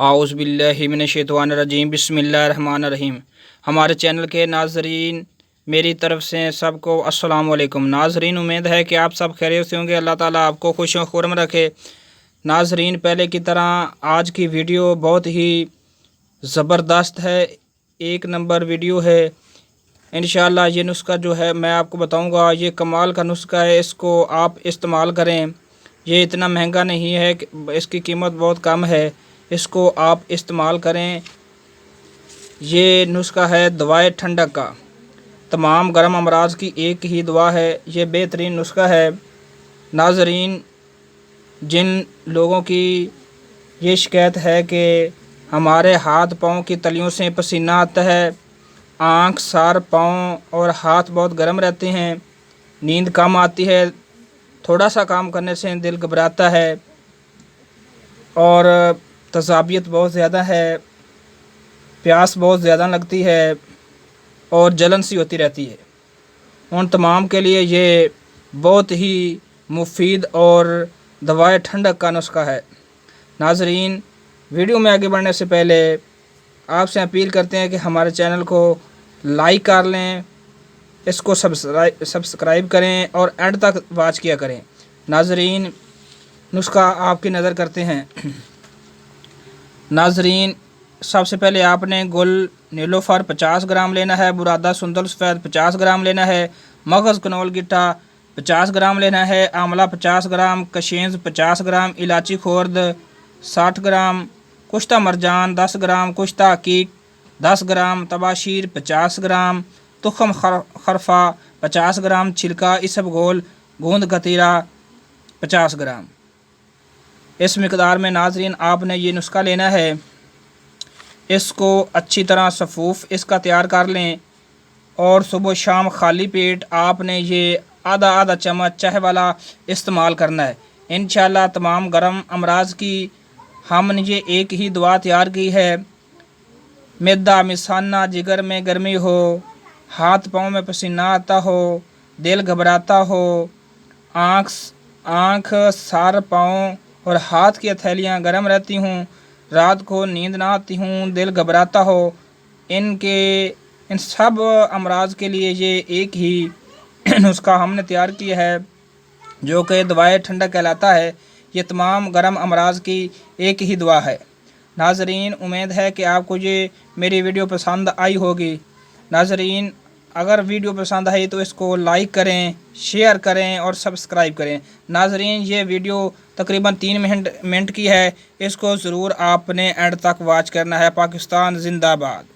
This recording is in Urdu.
اعوذ باللہ من الشیطان الرجیم بسم اللہ الرحمن الرحیم۔ ہمارے چینل کے ناظرین میری طرف سے سب کو السلام علیکم۔ ناظرین امید ہے کہ آپ سب خیریت سے ہوں گے، اللہ تعالیٰ آپ کو خوش و خرم رکھے۔ ناظرین پہلے کی طرح آج کی ویڈیو بہت ہی زبردست ہے، ایک نمبر ویڈیو ہے۔ انشاءاللہ یہ نسخہ جو ہے میں آپ کو بتاؤں گا، یہ کمال کا نسخہ ہے، اس کو آپ استعمال کریں۔ یہ اتنا مہنگا نہیں ہے، اس کی قیمت بہت کم ہے، اس کو آپ استعمال کریں۔ یہ نسخہ ہے دوائے ٹھنڈک کا، تمام گرم امراض کی ایک ہی دوا ہے، یہ بہترین نسخہ ہے۔ ناظرین جن لوگوں کی یہ شکایت ہے کہ ہمارے ہاتھ پاؤں کی تلیوں سے پسینہ آتا ہے، آنکھ، سر، پاؤں اور ہاتھ بہت گرم رہتے ہیں، نیند کم آتی ہے، تھوڑا سا کام کرنے سے دل گھبراتا ہے اور تذابیت بہت زیادہ ہے، پیاس بہت زیادہ لگتی ہے اور جلن سی ہوتی رہتی ہے، ان تمام کے لیے یہ بہت ہی مفید اور دوائے ٹھنڈک کا نسخہ ہے۔ ناظرین ویڈیو میں آگے بڑھنے سے پہلے آپ سے اپیل کرتے ہیں کہ ہمارے چینل کو لائک کر لیں، اس کو سبسکرائب کریں اور اینڈ تک واچ کیا کریں۔ ناظرین نسخہ آپ کی نظر کرتے ہیں۔ ناظرین سب سے پہلے آپ نے گل نیلوفر 50 گرام لینا ہے، برادہ سندل سفید 50 گرام لینا ہے، مغز کنول گٹا 50 گرام لینا ہے، آملہ 50 گرام، کشینز 50 گرام، الائچی خورد 60 گرام، کشتہ مرجان 10 گرام، کشتہ عقیق 10 گرام، تباشیر 50 گرام، تخم خرفہ 50 گرام، چھلکا اسب گول گوند گتیرا 50 گرام۔ اس مقدار میں ناظرین آپ نے یہ نسخہ لینا ہے، اس کو اچھی طرح صفوف اس کا تیار کر لیں اور صبح و شام خالی پیٹ آپ نے یہ آدھا چمچ چائے والا استعمال کرنا ہے۔ انشاءاللہ تمام گرم امراض کی ہم نے یہ ایک ہی دوا تیار کی ہے۔ معدہ، مثانہ، جگر میں گرمی ہو، ہاتھ پاؤں میں پسینہ آتا ہو، دل گھبراتا ہو، آنکھ، سر، پاؤں اور ہاتھ کی ہتھیلیاں گرم رہتی ہوں، رات کو نیند نہ آتی ہوں، دل گھبراتا ہو، ان سب امراض کے لیے یہ ایک ہی نسخہ ہم نے تیار کیا ہے جو کہ دوائے ٹھنڈک کہلاتا ہے۔ یہ تمام گرم امراض کی ایک ہی دوا ہے۔ ناظرین امید ہے کہ آپ کو یہ میری ویڈیو پسند آئی ہوگی۔ ناظرین اگر ویڈیو پسند آئی تو اس کو لائک کریں، شیئر کریں اور سبسکرائب کریں۔ ناظرین یہ ویڈیو تقریباً 3 منٹ کی ہے، اس کو ضرور آپ نے اینڈ تک واچ کرنا ہے۔ پاکستان زندہ باد۔